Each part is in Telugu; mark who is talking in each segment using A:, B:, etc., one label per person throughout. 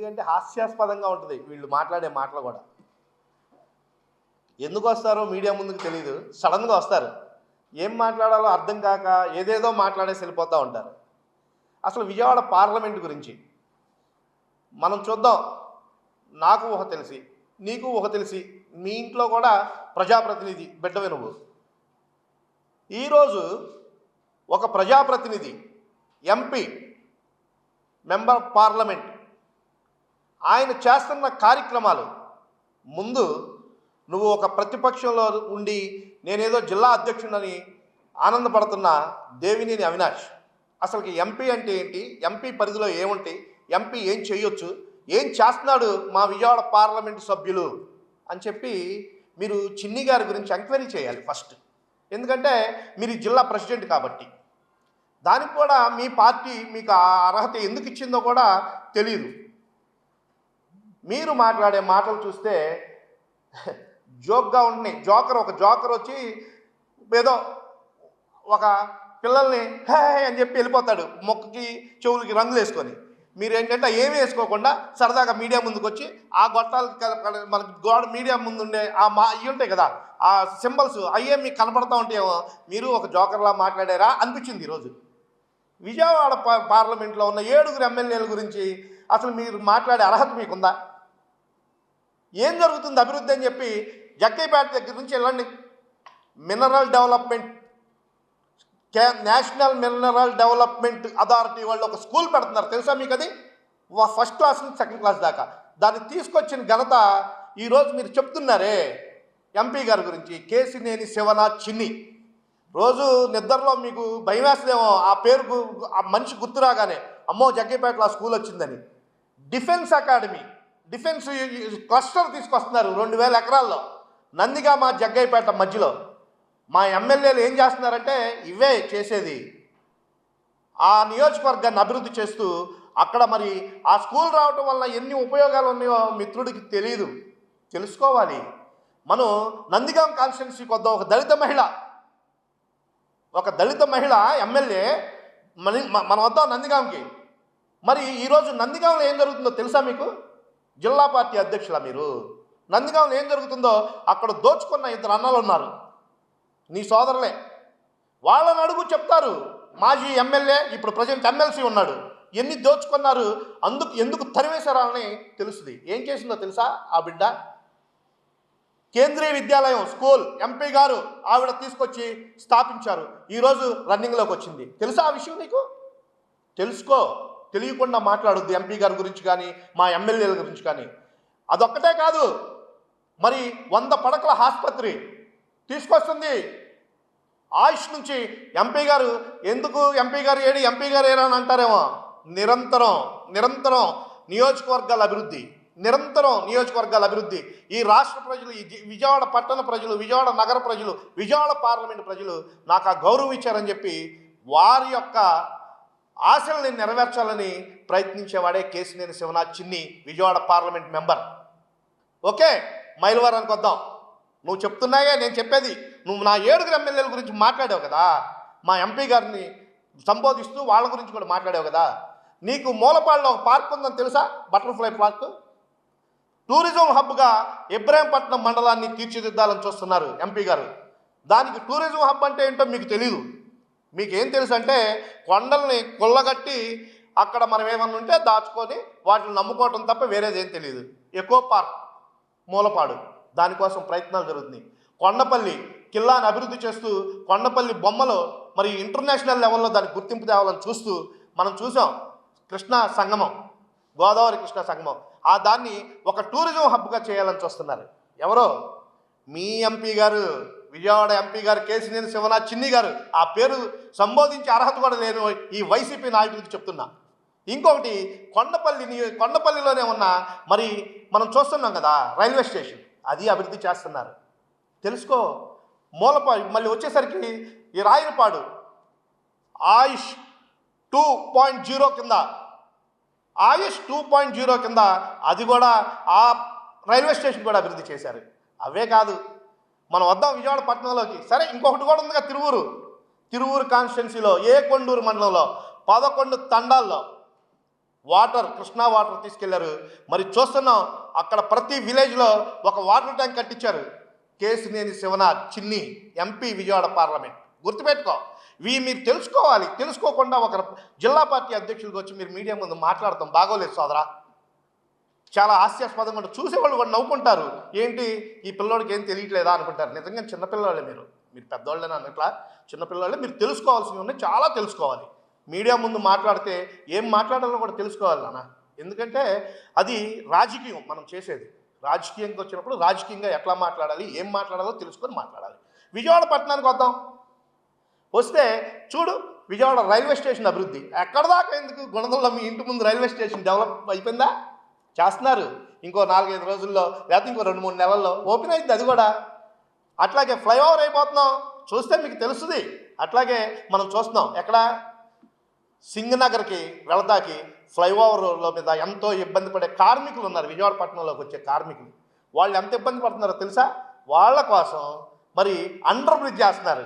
A: ఎందుకంటే హాస్యాస్పదంగా ఉంటుంది వీళ్ళు మాట్లాడే మాటలు కూడా. ఎందుకు వస్తారో మీడియా ముందుకు తెలియదు, సడన్గా వస్తారు. ఏం మాట్లాడాలో అర్థం కాక ఏదేదో మాట్లాడేసి వెళ్ళిపోతూ ఉంటారు. అసలు విజయవాడ పార్లమెంట్ గురించి మనం చూద్దాం. నాకు ఊహ తెలిసి, నీకు ఊహ తెలిసి, మీ ఇంట్లో కూడా ప్రజాప్రతినిధి బిడ్డవే నువ్వు. ఈరోజు ఒక ప్రజాప్రతినిధి, ఎంపీ, మెంబర్ ఆఫ్ పార్లమెంట్, ఆయన చేస్తున్న కార్యక్రమాలు ముందు నువ్వు ఒక ప్రతిపక్షంలో ఉండి నేనేదో జిల్లా అధ్యక్షుడని ఆనందపడుతున్న దేవినేని అవినాష్, అసలుకి ఎంపీ అంటే ఏంటి, ఎంపీ పరిధిలో ఏముంటాయి, ఎంపీ ఏం చేయొచ్చు, ఏం చేస్తున్నాడు మా విజయవాడ పార్లమెంటు సభ్యులు అని చెప్పి మీరు చిన్ని గారి గురించి ఎంక్వైరీ చేయాలి ఫస్ట్. ఎందుకంటే మీరు జిల్లా ప్రెసిడెంట్ కాబట్టి. దానికి కూడా మీ పార్టీ మీకు ఆ అర్హత ఎందుకు ఇచ్చిందో కూడా తెలియదు. మీరు మాట్లాడే మాటలు చూస్తే జోక్గా ఉంటున్నాయి. ఒక జోకర్ వచ్చి ఏదో ఒక పిల్లల్ని హే అని చెప్పి వెళ్ళిపోతాడు, మొక్కకి చెవులకి రంగులు వేసుకొని. మీరు ఏంటంటే ఏమి వేసుకోకుండా సరదాగా మీడియా ముందుకు వచ్చి ఆ గొట్టాలు మనకి మీడియా ముందు ఉండే ఇవి ఉంటాయి కదా, ఆ సింబల్స్ అయ్యే మీకు కనపడతా ఉంటాయేమో, మీరు ఒక జోకర్లా మాట్లాడారా అనిపించింది ఈరోజు. విజయవాడ పార్లమెంట్లో ఉన్న 7 ఎమ్మెల్యేల గురించి అసలు మీరు మాట్లాడే అర్హత మీకుందా? ఏం జరుగుతుంది అభివృద్ధి అని చెప్పి జగ్గైపేట దగ్గర నుంచి వెళ్ళండి. Mineral development, national mineral development authority వాళ్ళు ఒక స్కూల్ పెడుతున్నారు, తెలుసా మీకు? అది ఫస్ట్ క్లాస్ నుంచి సెకండ్ క్లాస్ దాకా దాన్ని తీసుకొచ్చిన ఘనత ఈరోజు మీరు చెప్తున్నారే ఎంపీ గారి గురించి, కేసినేని శివనాథ్ చిన్ని. రోజు నిద్రలో మీకు భయం వేస్తుందేమో ఆ పేరు, ఆ మనిషి గుర్తురాగానే అమ్మో జగ్గైపేటలో ఆ స్కూల్ వచ్చిందని. డిఫెన్స్ అకాడమీ, డిఫెన్స్ క్లస్టర్ తీసుకొస్తున్నారు 2000 ఎకరాల్లో, నందిగామ జగ్గైపేట మధ్యలో. మా ఎమ్మెల్యేలు ఏం చేస్తున్నారంటే ఇవే చేసేది, ఆ నియోజకవర్గాన్ని అభివృద్ధి చేస్తూ అక్కడ మరి ఆ స్కూల్ రావటం వల్ల ఎన్ని ఉపయోగాలు ఉన్నాయో మిత్రుడికి తెలియదు, తెలుసుకోవాలి. మనం నందిగామ కాన్స్టిట్యున్సీకి వద్దాం. ఒక దళిత మహిళ ఎమ్మెల్యే మనం వద్దాం నందిగామకి. మరి ఈరోజు నందిగామలో ఏం జరుగుతుందో తెలుసా మీకు? జిల్లా పార్టీ అధ్యక్షులా మీరు? నందిగామలో ఏం జరుగుతుందో అక్కడ దోచుకున్న 2 అన్నలు ఉన్నారు, నీ సోదరులే. వాళ్ళని అడుగు చెప్తారు. మాజీ ఎమ్మెల్యే, ఇప్పుడు ప్రజెంట్ ఎమ్మెల్సీ ఉన్నాడు, ఎన్ని దోచుకున్నారు, ఎందుకు తరివేశారని తెలుస్తుంది. ఏం చేసిందో తెలుసా ఆ బిడ్డ? కేంద్రీయ విద్యాలయం స్కూల్ ఎంపీ గారు ఆవిడ తీసుకొచ్చి స్థాపించారు, ఈరోజు రన్నింగ్లోకి వచ్చింది. తెలుసా ఆ విషయం నీకు? తెలుసుకో. తెలియకుండా మాట్లాడొద్దు ఎంపీ గారి గురించి కానీ మా ఎమ్మెల్యేల గురించి కానీ. అదొక్కటే కాదు, మరి 100 పడకల ఆసుపత్రి తీసుకొస్తుంది. ఆయుష్ నుంచి ఎంపీ గారు ఎందుకు ఎంపీ గారు ఏరా అని అంటారేమో. నిరంతరం నియోజకవర్గాల అభివృద్ధి, నియోజకవర్గాల అభివృద్ధి. ఈ రాష్ట్ర ప్రజలు, ఈ విజయవాడ పట్టణ ప్రజలు, విజయవాడ నగర ప్రజలు, విజయవాడ పార్లమెంటు ప్రజలు నాకు ఆ గౌరవం ఇచ్చారని చెప్పి వారి యొక్క ఆశల్ని నెరవేర్చాలని ప్రయత్నించేవాడే కేసినేని శివనాథ్ చిన్ని, విజయవాడ పార్లమెంట్ మెంబర్. ఓకే, మైలవరానికి వద్దాం. నువ్వు చెప్తున్నాయే, నేను చెప్పేది, నువ్వు నా 7 ఎమ్మెల్యేల గురించి మాట్లాడావు కదా, మా ఎంపీ గారిని సంబోధిస్తూ వాళ్ళ గురించి కూడా మాట్లాడావు కదా. నీకు మూలపాడులో ఒక పార్క్ ఉందని తెలుసా? Butterfly park. టూరిజం హబ్గా ఇబ్రాహీంపట్నం మండలాన్ని తీర్చిదిద్దాలని చూస్తున్నారు ఎంపీ గారు. దానికి టూరిజం హబ్ అంటే ఏంటో మీకు తెలియదు. మీకేం తెలుసు అంటే కొండల్ని కొల్లగట్టి అక్కడ మనం ఏమన్నా ఉంటే దాచుకొని వాటిని నమ్ముకోవటం తప్ప వేరేదేం తెలియదు. ఎకో పార్క్ మూలపాడు, దానికోసం ప్రయత్నాలు జరుగుతున్నాయి. కొండపల్లి కిల్లాని అభివృద్ధి చేస్తూ కొండపల్లి బొమ్మలో మరి ఇంటర్నేషనల్ లెవెల్లో దానికి గుర్తింపు తేవాలని చూస్తూ మనం చూసాం. కృష్ణా సంగమం, గోదావరి కృష్ణా సంగమం, దాన్ని ఒక టూరిజం హబ్గా చేయాలని చూస్తున్నారు. ఎవరో మీ ఎంపీ గారు, విజయవాడ ఎంపీ గారు కేసినేని శివనాథ్ చిన్ని గారు. ఆ పేరు సంబోధించే అర్హత కూడా లేని ఈ వైసీపీ నాయకుడికి చెప్తున్నా. ఇంకొకటి కొండపల్లిలోనే ఉన్న మరి మనం చూస్తున్నాం కదా రైల్వే స్టేషన్, అది అభివృద్ధి చేస్తున్నారు, తెలుసుకో. మూలపాడు మళ్ళీ వచ్చేసరికి ఈ రాయనపాడు ఆయుష్ 2.0 కింద, ఆయుష్ 2.0 కింద అది కూడా ఆ రైల్వే స్టేషన్ కూడా అభివృద్ధి చేశారు. అవే కాదు, మనం వద్దాం విజయవాడ పట్టణంలోకి. సరే, ఇంకొకటి కూడా ఉందిగా, తిరువూరు కాన్స్టిట్యున్సీలో కొండూరు మండలంలో 11 తండాల్లో వాటర్, కృష్ణా వాటర్ తీసుకెళ్లారు. మరి చూస్తున్నాం అక్కడ ప్రతి విలేజ్లో ఒక వాటర్ ట్యాంక్ కట్టించారు. కేసినేని శివనాథ్ చిన్ని ఎంపీ విజయవాడ పార్లమెంట్. గుర్తుపెట్టుకో, మీరు తెలుసుకోవాలి. తెలుసుకోకుండా ఒక జిల్లా పార్టీ అధ్యక్షులకు వచ్చి మీరు మీడియా ముందు మాట్లాడతాం బాగోలేదు సోదరా. చాలా హాస్యాస్పదంగా ఉంటుంది. చూసేవాళ్ళు కూడా నవ్వుకుంటారు. ఏంటి ఈ పిల్లోడికి ఏం తెలియట్లేదా అనుకుంటారు. నిజంగా చిన్నపిల్లవాళ్ళే మీరు పెద్దవాళ్ళేనా అన్నట్లా చిన్నపిల్లవాళ్ళే. మీరు తెలుసుకోవాల్సినవి ఉన్నాయి, చాలా తెలుసుకోవాలి. మీడియా ముందు మాట్లాడితే ఏం మాట్లాడాలో కూడా తెలుసుకోవాలి నాన్న. ఎందుకంటే అది రాజకీయం. మనం చేసేది రాజకీయంగా వచ్చినప్పుడు రాజకీయంగా ఎట్లా మాట్లాడాలి, ఏం మాట్లాడాలో తెలుసుకొని మాట్లాడాలి. విజయవాడ పట్టణానికి వస్తే చూడు, విజయవాడ రైల్వే స్టేషన్ అభివృద్ధి ఎక్కడ దాకా ఎందుకు? గుణదల్లో మీ ఇంటి ముందు రైల్వే స్టేషన్ డెవలప్ అయిపోయిందా? చేస్తున్నారు. ఇంకో 4-5 రోజుల్లో లేకపోతే ఇంకో 2-3 నెలల్లో ఓపెన్ అవుతుంది అది కూడా. అట్లాగే ఫ్లైఓవర్ అయిపోతున్నాం, చూస్తే మీకు తెలుస్తుంది. అట్లాగే మనం చూస్తున్నాం ఎక్కడ సింగనగర్కి వెళతాకి ఫ్లైఓవర్ల మీద ఎంతో ఇబ్బంది పడే కార్మికులు ఉన్నారు. విజయవాడ పట్టణంలోకి వచ్చే కార్మికులు వాళ్ళు ఎంత ఇబ్బంది పడుతున్నారో తెలుసా? వాళ్ళ కోసం మరి అండర్ బ్రిడ్జ్ చేస్తున్నారు.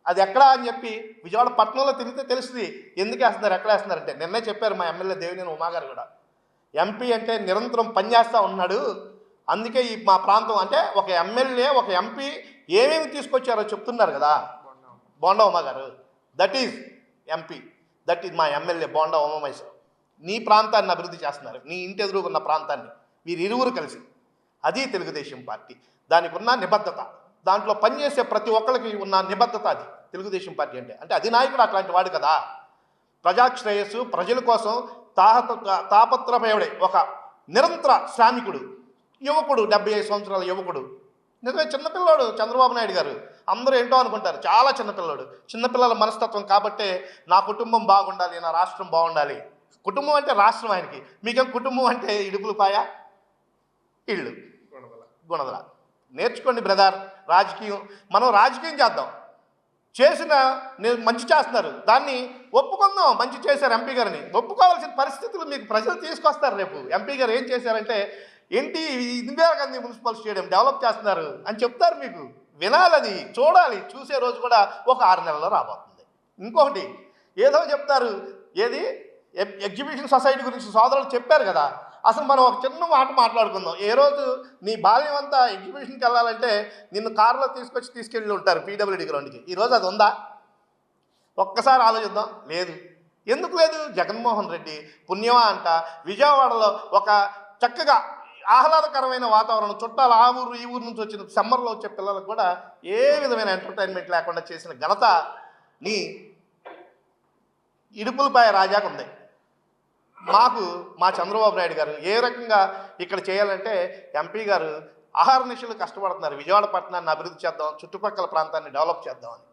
A: అది ఎక్కడా అని చెప్పి విజయవాడ పట్టణంలో తిరిగితే తెలుస్తుంది ఎందుకు వేస్తున్నారు, ఎక్కడ వేస్తున్నారంటే. నిన్నే చెప్పారు మా ఎమ్మెల్యే దేవినేని ఉమా గారు కూడా. ఎంపీ అంటే నిరంతరం పనిచేస్తూ ఉన్నాడు. అందుకే ఈ మా ప్రాంతం అంటే ఒక ఎమ్మెల్యే ఒక ఎంపీ ఏమేమి తీసుకొచ్చారో చెప్తున్నారు కదా బోండా ఉమా గారు. That is MP, that is మా ఎమ్మెల్యే బోండా ఉమామహేశ్వరరావు. నీ ప్రాంతాన్ని అభివృద్ధి చేస్తున్నారు, నీ ఇంటి ఎదురుగున్న ప్రాంతాన్ని వీరిరువురు కలిసి. అది తెలుగుదేశం పార్టీ. దానికి ఉన్న నిబద్ధత, దాంట్లో పనిచేసే ప్రతి ఒక్కరికి ఉన్న నిబద్ధత అది తెలుగుదేశం పార్టీ అంటే అది నాయకుడు అట్లాంటి వాడు కదా. ప్రజాశ్రేయస్సు, ప్రజల కోసం తాపత్రపడే ఒక నిరంతర శ్రామికుడు, యువకుడు, 75 సంవత్సరాల యువకుడు. నిజమే చిన్నపిల్లాడు చంద్రబాబు నాయుడు గారు. అందరూ ఏంటో అనుకుంటారు, చాలా చిన్నపిల్లాడు. చిన్నపిల్లల మనస్తత్వం కాబట్టే నా కుటుంబం బాగుండాలి, నా రాష్ట్రం బాగుండాలి. కుటుంబం అంటే రాష్ట్రం ఆయనకి. మీకేం కుటుంబం అంటే ఇడుపులపాయ, ఇళ్ళు, గుణదల. నేర్చుకోండి బ్రదర్. రాజకీయం మనం రాజకీయం చేద్దాం. మంచి చేస్తున్నారు, దాన్ని ఒప్పుకుందాం. మంచి చేశారు ఎంపీ గారిని, ఒప్పుకోవాల్సిన పరిస్థితులు మీకు ప్రజలు తీసుకొస్తారు. రేపు ఎంపీ గారు ఏం చేశారంటే ఏంటి ఇందిరాగాంధీ మున్సిపల్ స్టేడియం డెవలప్ చేస్తున్నారు అని చెప్తారు. మీకు వినాలి, అది చూడాలి. చూసే రోజు కూడా ఒక 6 నెలల్లో రాబోతుంది. ఇంకొకటి ఏదో చెప్తారు, ఏది ఎగ్జిబిషన్ సొసైటీ గురించి సోదరులు చెప్పారు కదా. అసలు మనం ఒక చిన్న మాట మాట్లాడుకుందాం. ఏ రోజు నీ బాల్యం అంతా ఎగ్జిబిషన్కి వెళ్ళాలంటే నిన్ను కారులో తీసుకెళ్ళి ఉంటారు పీడబ్ల్యూడీ గ్రౌండ్కి. ఈరోజు అది ఉందా? ఒక్కసారి ఆలోచిద్దాం. లేదు. ఎందుకు లేదు? జగన్మోహన్ రెడ్డి పుణ్యమా అంట విజయవాడలో ఒక చక్కగా ఆహ్లాదకరమైన వాతావరణం, చుట్టాలు ఆ ఊరు ఈ ఊరు నుంచి వచ్చిన సమ్మర్లో వచ్చే పిల్లలకు కూడా ఏ విధమైన ఎంటర్టైన్మెంట్ లేకుండా చేసిన ఘనత నీ ఇడుపులపాయ రాజాకు ఉంది. మా చంద్రబాబు నాయుడు గారు ఏ రకంగా ఇక్కడ చేయాలంటే ఎంపీ గారు అహర్నిశలు కష్టపడుతున్నారు. విజయవాడ పట్టణాన్ని అభివృద్ధి చేద్దాం, చుట్టుపక్కల ప్రాంతాన్ని డెవలప్ చేద్దామని.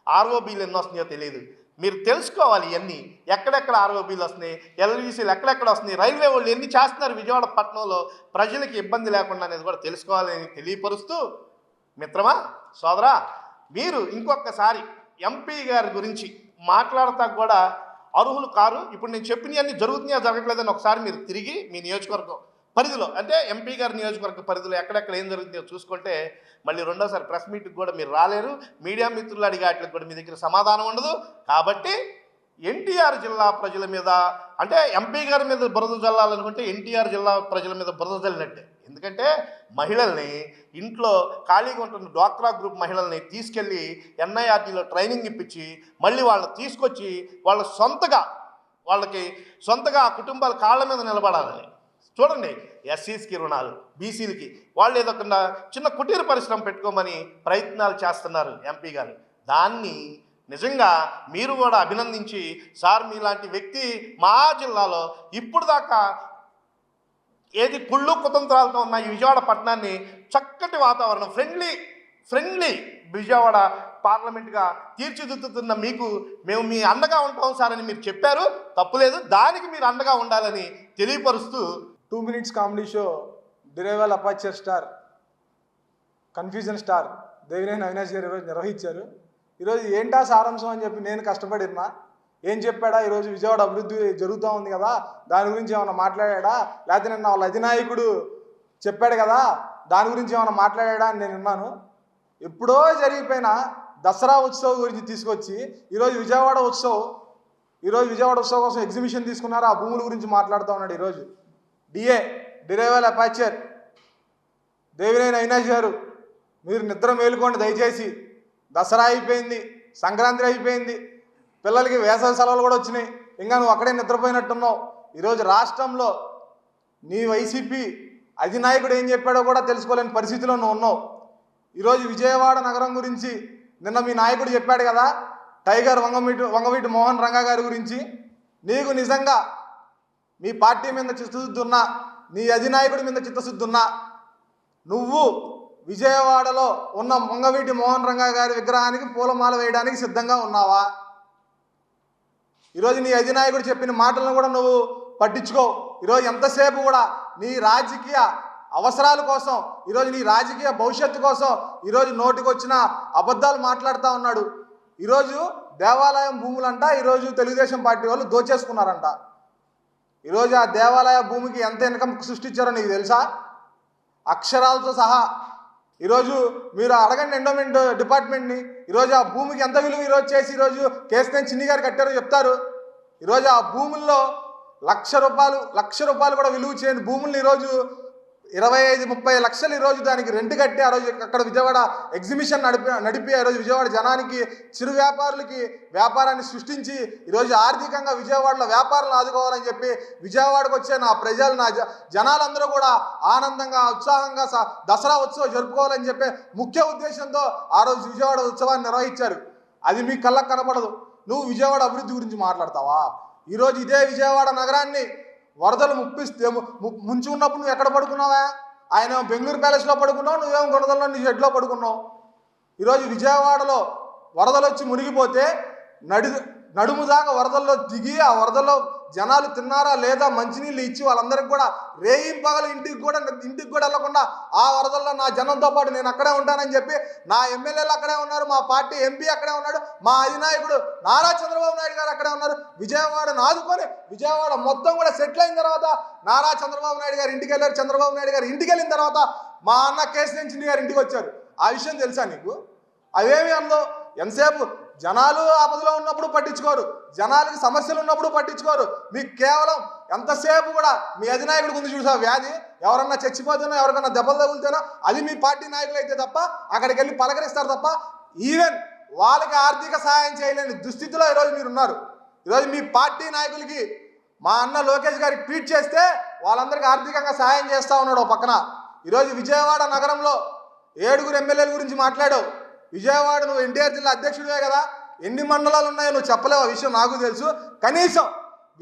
A: ఆర్ఓబీలు ఎన్ని వస్తున్నాయో తెలియదు. మీరు తెలుసుకోవాలి ఇవన్నీ. ఎక్కడెక్కడ ఆర్ఓబీలు వస్తున్నాయి, ఎల్వీసీలు ఎక్కడెక్కడ వస్తున్నాయి, రైల్వే వాళ్ళు ఎన్ని చేస్తున్నారు విజయవాడ పట్టణంలో ప్రజలకి ఇబ్బంది లేకుండా అనేది కూడా తెలుసుకోవాలని తెలియపరుస్తూ, మిత్రమా సోదరా, మీరు ఇంకొకసారి ఎంపీ గారి గురించి మాట్లాడతా కూడా అర్హులు కారు. ఇప్పుడు నేను చెప్పినవన్నీ జరుగుతున్నాయా జరగట్లేదని ఒకసారి మీరు తిరిగి మీ నియోజకవర్గం పరిధిలో, అంటే ఎంపీ గారి నియోజకవర్గ పరిధిలో ఎక్కడెక్కడ ఏం జరుగుతుందో చూసుకుంటే మళ్ళీ రెండోసారి ప్రెస్ మీట్కి కూడా మీరు రాలేరు. మీడియా మిత్రులు అడిగే వాటికి కూడా మీ దగ్గర సమాధానం ఉండదు. కాబట్టి ఎన్టీఆర్ జిల్లా ప్రజల మీద, అంటే ఎంపీ గారి మీద బురద జల్లాలనుకుంటే ఎన్టీఆర్ జిల్లా ప్రజల మీద బురద జల్లినట్టే. ఎందుకంటే మహిళల్ని, ఇంట్లో ఖాళీగా ఉంటున్న డ్వాక్రా గ్రూప్ మహిళల్ని తీసుకెళ్ళి ఎన్ఐఆర్టీలో ట్రైనింగ్ ఇప్పించి మళ్ళీ వాళ్ళని తీసుకొచ్చి వాళ్ళకి సొంతగా ఆ కుటుంబాల కాళ్ళ మీద నిలబడాలని. చూడండి, ఎస్సీస్కి రుణాలు, బీసీలకి వాళ్ళు ఏదో చిన్న కుటీర పరిశ్రమ పెట్టుకోమని ప్రయత్నాలు చేస్తున్నారు ఎంపీ గారు. దాన్ని నిజంగా మీరు కూడా అభినందించి, సార్ మీలాంటి వ్యక్తి మా జిల్లాలో ఇప్పుడు దాకా ఏది కుళ్ళు కుతంత్రాలతో ఉన్న ఈ విజయవాడ పట్టణాన్ని చక్కటి వాతావరణం, ఫ్రెండ్లీ విజయవాడ పార్లమెంట్గా తీర్చిదిద్దుతున్న మీకు మేము మీ అండగా ఉంటాం సార్ అని మీరు చెప్పారు. తప్పులేదు, దానికి మీరు అండగా ఉండాలని తెలియపరుస్తూ
B: 2 minutes కామెడీ షో డిరైవల్ అపాచర్ star confusion star Devineni Avinash గారు ఈరోజు నిర్వహించారు. ఈరోజు ఏంటా సారాంశం అని చెప్పి నేను కష్టపడినా, ఏం చెప్పాడా, ఈరోజు విజయవాడ అభివృద్ధి జరుగుతూ ఉంది కదా దాని గురించి ఏమైనా మాట్లాడా, లేకపోతే నిన్న వాళ్ళ అధినాయకుడు చెప్పాడు కదా దాని గురించి ఏమైనా మాట్లాడా అని నేను విన్నాను. ఎప్పుడో జరిగిపోయిన దసరా ఉత్సవం గురించి తీసుకొచ్చి ఈరోజు విజయవాడ ఉత్సవం ఈరోజు విజయవాడ ఉత్సవం కోసం ఎగ్జిబిషన్ తీసుకున్నారు, ఆ భూముల గురించి మాట్లాడుతూ ఉన్నాడు. ఈరోజు డిరైవల్ అపాచర్ దేవినేని అవినాష్ గారు, మీరు నిద్ర మేలుకోండి దయచేసి. దసరా అయిపోయింది, సంక్రాంతి అయిపోయింది, పిల్లలకి వేసవి సెలవులు కూడా వచ్చినాయి, ఇంకా నువ్వు అక్కడే నిద్రపోయినట్టున్నావు. ఈరోజు రాష్ట్రంలో నీ వైసీపీ అధినాయకుడు ఏం చెప్పాడో కూడా తెలుసుకోలేని పరిస్థితిలో నువ్వు ఉన్నావు. ఈరోజు విజయవాడ నగరం గురించి నిన్న మీ నాయకుడు చెప్పాడు కదా, టైగర్ వంగవీటి మోహన్ రంగా గారి గురించి. నీకు నిజంగా మీ పార్టీ మీద చిత్తశుద్ధి ఉన్నా, నీ అధినాయకుడి మీద చిత్తశుద్ధి ఉన్నా, నువ్వు విజయవాడలో ఉన్న వంగవీటి మోహన్ రంగా గారి విగ్రహానికి పూలమాల వేయడానికి సిద్ధంగా ఉన్నావా? ఈరోజు నీ అధినాయకుడు చెప్పిన మాటలను కూడా నువ్వు పట్టించుకో. ఈరోజు ఎంతసేపు కూడా నీ రాజకీయ అవసరాల కోసం, ఈరోజు నీ రాజకీయ భవిష్యత్తు కోసం ఈరోజు నోటికి వచ్చిన అబద్ధాలు మాట్లాడుతూ ఉన్నాడు. ఈరోజు దేవాలయం భూములంట ఈరోజు తెలుగుదేశం పార్టీ వాళ్ళు దోచేసుకున్నారంట. ఈరోజు ఆ దేవాలయ భూమికి ఎంత ఇన్కమ్ సృష్టించారో నీకు తెలుసా? అక్షరాలతో సహా. ఈరోజు మీరు అడగండి ఎండోమెంట్ డిపార్ట్మెంట్ని, ఈరోజు ఆ భూమికి ఎంత విలువ ఈరోజు చేసి ఈరోజు కేసినేని చిన్ని గారు కట్టారో చెప్తారు. ఈరోజు ఆ భూముల్లో లక్ష రూపాయలు కూడా విలువ చేయని భూముల్ని ఈరోజు 25-30 లక్షలు ఈరోజు దానికి రెంట్ కట్టి ఆ రోజు అక్కడ విజయవాడ ఎగ్జిబిషన్ నడిపి ఆ రోజు విజయవాడ జనానికి, చిరు వ్యాపారులకి వ్యాపారాన్ని సృష్టించి ఈరోజు ఆర్థికంగా విజయవాడలో వ్యాపారాలను ఆదుకోవాలని చెప్పి విజయవాడకు వచ్చే నా ప్రజలు, నా జనాలందరూ కూడా ఆనందంగా ఉత్సాహంగా దసరా ఉత్సవం జరుపుకోవాలని చెప్పి ముఖ్య ఉద్దేశంతో ఆ రోజు విజయవాడ ఉత్సవాన్ని నిర్వహించారు. అది మీ కళ్ళకు కనపడదు. నువ్వు విజయవాడ అభివృద్ధి గురించి మాట్లాడతావా? ఈరోజు ఇదే విజయవాడ నగరాన్ని వరదలు ముంచి ఉన్నప్పుడు నువ్వు ఎక్కడ పడుకున్నావా? ఆయన బెంగళూరు ప్యాలెస్లో పడుకున్నావు, నువ్వేమో గుణదల్లో నీ షెడ్లో పడుకున్నావు. ఈరోజు విజయవాడలో వరదలు వచ్చి మునిగిపోతే నడుము దాకా వరదల్లో దిగి ఆ వరదల్లో జనాలు తిన్నారా లేదా మంచినీళ్ళు ఇచ్చి వాళ్ళందరికీ కూడా రేయింపగల ఇంటికి కూడా వెళ్ళకుండా ఆ వరదల్లో నా జనంతో పాటు నేను అక్కడే ఉంటానని చెప్పి నా ఎమ్మెల్యేలు అక్కడే ఉన్నారు, మా పార్టీ ఎంపీ అక్కడే ఉన్నాడు, మా అధినాయకుడు నారా చంద్రబాబు నాయుడు గారు అక్కడే ఉన్నారు. విజయవాడను ఆదుకొని విజయవాడ మొత్తం కూడా సెటిల్ అయిన తర్వాత నారా చంద్రబాబు నాయుడు గారు ఇంటికి వెళ్ళారు. చంద్రబాబు నాయుడు గారు ఇంటికి వెళ్ళిన తర్వాత మా అన్న కేసినేని చిన్ని గారు ఇంటికి వచ్చారు. ఆ విషయం తెలుసా నీకు? అవేమి అందో ఎంతసేపు జనాలు ఆపదలో ఉన్నప్పుడు పట్టించుకోరు, జనాలకి సమస్యలు ఉన్నప్పుడు పట్టించుకోరు. మీకు కేవలం ఎంతసేపు కూడా మీ అధినాయకుడి ముందు చూసా వ్యాధి, ఎవరన్నా చచ్చిపోతున్నా ఎవరికన్నా దెబ్బలు తగులుతున్నా అది మీ పార్టీ నాయకులు అయితే తప్ప అక్కడికి వెళ్ళి పలకరిస్తారు తప్ప ఈవెన్ వాళ్ళకి ఆర్థిక సహాయం చేయలేని దుస్థితిలో ఈరోజు మీరు ఉన్నారు. ఈరోజు మీ పార్టీ నాయకులకి మా అన్న లోకేష్ గారికి ట్వీట్ చేస్తే వాళ్ళందరికీ ఆర్థికంగా సహాయం చేస్తూ ఉన్నాడు ఓ పక్కన. ఈరోజు విజయవాడ నగరంలో 7 ఎమ్మెల్యేల గురించి మాట్లాడావు. విజయవాడ నువ్వు ఎన్టీఆర్ జిల్లా అధ్యక్షుడివే కదా, ఎన్ని మండలాలు ఉన్నాయో నువ్వు చెప్పలేవు, ఆ విషయం నాకు తెలుసు. కనీసం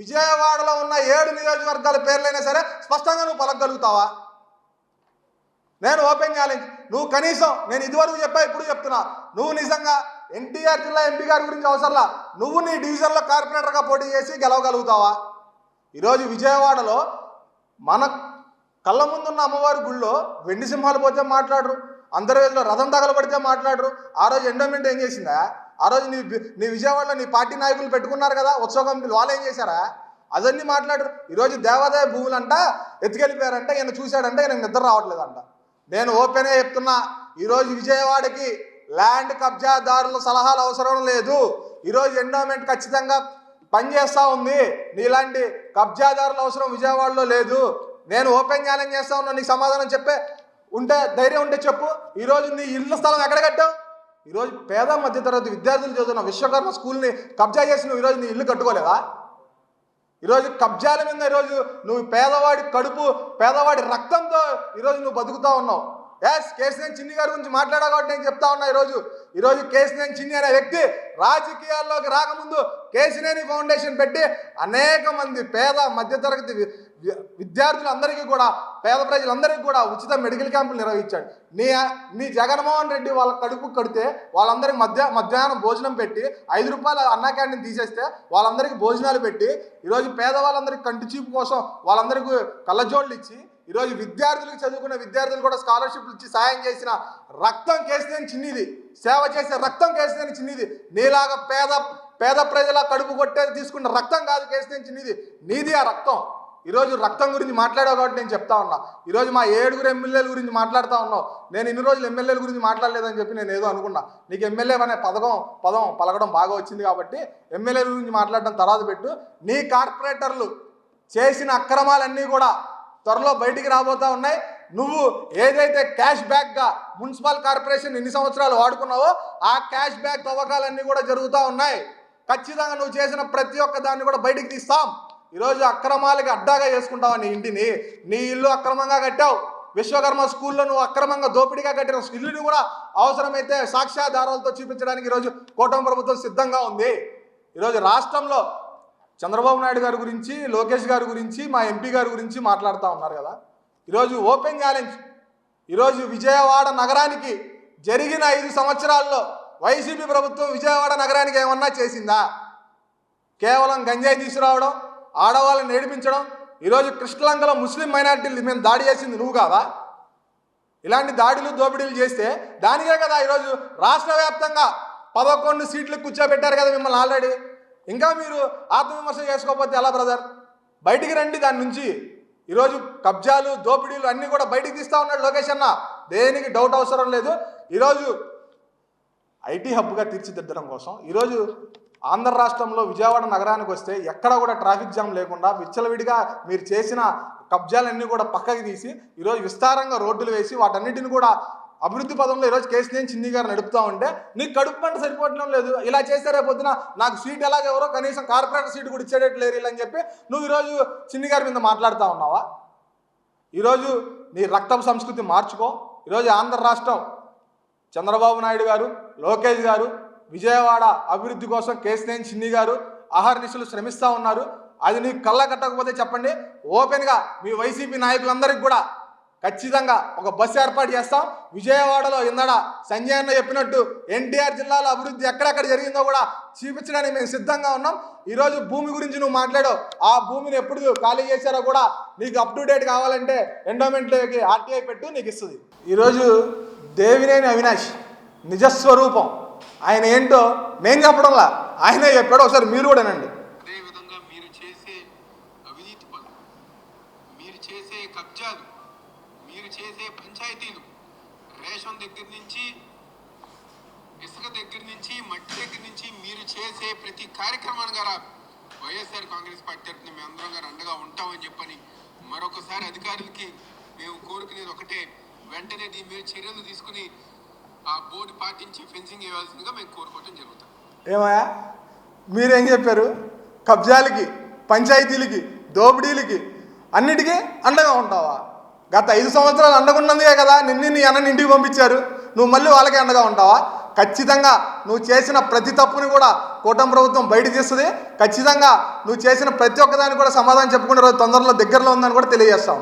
B: విజయవాడలో ఉన్న 7 నియోజకవర్గాల పేర్లైనా సరే స్పష్టంగా నువ్వు పలకగలుగుతావా? నేను ఓపెన్ ఛాలెంజ్, నువ్వు కనీసం నేను ఇదివరకు చెప్పా ఇప్పుడు చెప్తున్నా, నువ్వు నిజంగా ఎన్టీఆర్ జిల్లా ఎంపీ గారి గురించి అవసరంలా, నువ్వు నీ డివిజన్లో కార్పొరేటర్గా పోటీ చేసి గెలవగలుగుతావా? ఈరోజు విజయవాడలో మన కళ్ళ ముందున్న అమ్మవారి గుళ్ళో వెండి సింహాలు పోతే మాట్లాడరు, అంతర్వేదిలో రథం తగలబడితే మాట్లాడరు. ఆ రోజు ఎండోమెంట్ ఏం చేసిందా? ఆ రోజు నీ విజయవాడలో నీ పార్టీ నాయకులు పెట్టుకున్నారు కదా ఉత్సవ కమిటీలు, వాళ్ళు ఏం చేశారా? అదన్నీ మాట్లాడరు. ఈరోజు దేవాదాయ భూములంట ఎత్తుకెళ్ళిపోయారంట, ఈయన చూశాడంటే ఈయన నిద్ర రావట్లేదంట. నేను ఓపెన్గా చెప్తున్నా, ఈరోజు విజయవాడకి ల్యాండ్ కబ్జాదారుల సలహాలు అవసరం లేదు. ఈరోజు ఎండోమెంట్ ఖచ్చితంగా పనిచేస్తూ ఉంది. నీలాంటి కబ్జాదారుల అవసరం విజయవాడలో లేదు. నేను ఓపెన్ ఛాలెంజ్ చేస్తా ఉన్నా, నీకు సమాధానం చెప్పే ఉంటే ధైర్యం ఉంటే చెప్పు. ఈరోజు నీ ఇళ్ళ స్థలం ఎక్కడ కట్టావు? ఈరోజు పేద మధ్యతరగతి విద్యార్థులు చదువుతున్న విశ్వకర్మ స్కూల్ని కబ్జా చేసి నువ్వు ఈరోజు నీ ఇల్లు కట్టుకోలేదా? ఈరోజు కబ్జాల మీద ఈరోజు నువ్వు పేదవాడి కడుపు, పేదవాడి రక్తంతో ఈరోజు నువ్వు బతుకుతూ ఉన్నావు. కేసినేని చిన్ని గారి గురించి మాట్లాడా కాబట్టి నేను చెప్తా ఉన్నా. ఈరోజు కేసినేని చిన్ని అనే వ్యక్తి రాజకీయాల్లోకి రాకముందు కేసినేని ఫౌండేషన్ పెట్టి అనేక మంది పేద మధ్యతరగతి విద్యార్థులందరికీ కూడా, పేద ప్రజలందరికీ కూడా ఉచిత మెడికల్ క్యాంపులు నిర్వహించాడు. నీ జగన్మోహన్ రెడ్డి వాళ్ళ కడుపు కడితే వాళ్ళందరికీ మధ్యాహ్నం భోజనం పెట్టి 5 రూపాయల అన్నా క్యాంటీన్ తీసేస్తే వాళ్ళందరికీ భోజనాలు పెట్టి ఈరోజు పేదవాళ్ళందరికీ కంటి చూపు కోసం వాళ్ళందరికీ కళ్ళజోళ్ళు ఇచ్చి ఈరోజు విద్యార్థులకు చదువుకున్న విద్యార్థులు కూడా స్కాలర్షిప్లు ఇచ్చి సాయం చేసిన రక్తం కేసినేని చిన్నిది, సేవ చేసే రక్తం కేసినేని చిన్నిది. నీలాగా పేద ప్రజల కడుపు కొట్టేది తీసుకున్న రక్తం కాదు కేసినేని చిన్నిది, నీది ఆ రక్తం. ఈరోజు రక్తం గురించి మాట్లాడావు కాబట్టి నేను చెప్తా ఉన్నా. ఈరోజు మా 7 ఎమ్మెల్యేల గురించి మాట్లాడుతూ ఉన్నావు. నేను ఇన్ని రోజులు ఎమ్మెల్యేల గురించి మాట్లాడలేదని చెప్పి నేను ఏదో అనుకున్నా. నీకు ఎమ్మెల్యే అనే పదం పలకడం బాగా వచ్చింది కాబట్టి ఎమ్మెల్యేల గురించి మాట్లాడడం తర్వాత పెట్టు. నీ కార్పొరేటర్లు చేసిన అక్రమాలన్నీ కూడా త్వరలో బయటికి రాబోతూ ఉన్నాయి. నువ్వు ఏదైతే క్యాష్ బ్యాక్గా మున్సిపల్ కార్పొరేషన్ ఎన్ని సంవత్సరాలు వాడుకున్నావో ఆ క్యాష్ బ్యాక్ తవ్వకాలన్నీ కూడా జరుగుతూ ఉన్నాయి. ఖచ్చితంగా నువ్వు చేసిన ప్రతి ఒక్క దాన్ని కూడా బయటికి తీస్తాం. ఈరోజు అక్రమాలకి అడ్డాగా చేసుకుంటావు నీ ఇంటిని. నీ ఇల్లు అక్రమంగా కట్టావు. విశ్వకర్మ స్కూల్లో నువ్వు అక్రమంగా దోపిడీగా కట్టిన ఇల్లుని కూడా అవసరమైతే సాక్ష్యాధారాలతో చూపించడానికి ఈరోజు కూటమి ప్రభుత్వం సిద్ధంగా ఉంది. ఈరోజు రాష్ట్రంలో చంద్రబాబు నాయుడు గారి గురించి, లోకేష్ గారి గురించి, మా ఎంపీ గారి గురించి మాట్లాడుతూ ఉన్నారు కదా. ఈరోజు ఓపెన్ ఛాలెంజ్. ఈరోజు విజయవాడ నగరానికి జరిగిన 5 సంవత్సరాల్లో వైసీపీ ప్రభుత్వం విజయవాడ నగరానికి ఏమన్నా చేసిందా? కేవలం గంజాయి తీసుకురావడం, ఆడవాళ్ళని నేర్పించడం. ఈరోజు కృష్ణలంకలో ముస్లిం మైనారిటీలు మేము దాడి చేసింది నువ్వు కాదా? ఇలాంటి దాడులు దోపిడీలు చేస్తే దానికే కదా ఈరోజు రాష్ట్ర వ్యాప్తంగా 11 సీట్లు కూర్చోబెట్టారు కదా మిమ్మల్ని ఆల్రెడీ. ఇంకా మీరు ఆత్మవిమర్శ చేసుకోకపోతే ఎలా బ్రదర్? బయటికి రండి దాని నుంచి. ఈరోజు కబ్జాలు దోపిడీలు అన్నీ కూడా బయటికి తీస్తూ ఉన్నాడు లోకేష్ అన్న. దేనికి డౌట్ అవసరం లేదు. ఈరోజు ఐటీ హబ్గా తీర్చిదిద్దడం కోసం ఈరోజు ఆంధ్ర రాష్ట్రంలో విజయవాడ నగరానికి వస్తే ఎక్కడ కూడా ట్రాఫిక్ జామ్ లేకుండా విచ్చలవిడిగా మీరు చేసిన కబ్జాలన్నీ కూడా పక్కకి తీసి ఈరోజు విస్తారంగా రోడ్డులు వేసి వాటన్నిటిని కూడా అభివృద్ధి పదంలో ఈరోజు కేసీఆర్ చిన్ని గారు నడుపుతూ ఉంటే నీకు కడుపు పంట సరిపోవడం లేదు. ఇలా చేస్తే రేపొద్దున నాకు సీట్ ఎలాగెవరో కనీసం కార్పొరేటర్ సీటు కూడా ఇచ్చేటట్లేరు అని చెప్పి నువ్వు ఈరోజు చిన్ని గారి మీద మాట్లాడుతూ ఉన్నావా? ఈరోజు నీ రక్తం సంస్కృతి మార్చుకో. ఈరోజు ఆంధ్ర రాష్ట్రం చంద్రబాబు నాయుడు గారు, లోకేష్ గారు విజయవాడ అభివృద్ధి కోసం కేసీఆర్ చిన్ని గారు అహర్నిశలు శ్రమిస్తూ ఉన్నారు. అది నీకు కళ్ళ కట్టకపోతే చెప్పండి. ఓపెన్గా మీ వైసీపీ నాయకులందరికీ కూడా ఖచ్చితంగా ఒక బస్సు ఏర్పాటు చేస్తాం. విజయవాడలో ఇందడ సంజయ్ అన్న చెప్పినట్టు ఎన్టీఆర్ జిల్లాలో అభివృద్ధి ఎక్కడెక్కడ జరిగిందో కూడా చూపించడానికి మేము సిద్ధంగా ఉన్నాం. ఈరోజు భూమి గురించి నువ్వు మాట్లాడావు. ఆ భూమిని ఎప్పుడు ఖాళీ చేశారో కూడా నీకు అప్ టు డేట్ కావాలంటే ఎండోమెంట్లోకి ఆర్టీఐ పెట్టు, నీకు ఇస్తుంది. ఈరోజు దేవినేని అవినాష్ నిజస్వరూపం ఆయన ఏంటో నేను చెప్పడంలా ఆయనే చెప్పాడు. ఒకసారి మీరు కూడా వినండి.
C: అదేవిధంగా మీరు చేసే అవినీతి పనులు, మీరు చేసే కబ్జాలు, మీరు చేసే పంచాయతీలు, రేషన్ దగ్గర నుంచి, ఇసుక దగ్గర నుంచి, మట్టి దగ్గర నుంచి మీరు చేసే ప్రతి కార్యక్రమాన్ని గారా వైఎస్ఆర్ కాంగ్రెస్ పార్టీ తరఫున మేము అందరం గారు అండగా ఉంటామని చెప్పని మరొకసారి అధికారులకి మేము కోరుకునేది ఒకటే, వెంటనే దీని మీద చర్యలు తీసుకుని ఆ బోర్డు పాటించి ఫెన్సింగ్ వేయాల్సిందిగా మేము కోరుకోవడం జరుగుతుంది.
B: ఏమయ్యా మీరేం చెప్పారు? కబ్జాలకి, పంచాయతీలకి, దోపిడీలకి అన్నిటికీ అండగా ఉంటావా? గత 5 సంవత్సరాలు అండగున్నదే కదా నిన్ను నీ అన్నని ఇంటికి పంపించారు. నువ్వు మళ్ళీ వాళ్ళకి అండగా ఉంటావా? ఖచ్చితంగా నువ్వు చేసిన ప్రతి తప్పుని కూడా కూటమి ప్రభుత్వం బయట తీస్తుంది. ఖచ్చితంగా నువ్వు చేసిన ప్రతి ఒక్కదానికి కూడా సమాధానం చెప్పుకునే రోజు తొందరలో దగ్గరలో ఉందని కూడా తెలియజేస్తా ఉన్నా.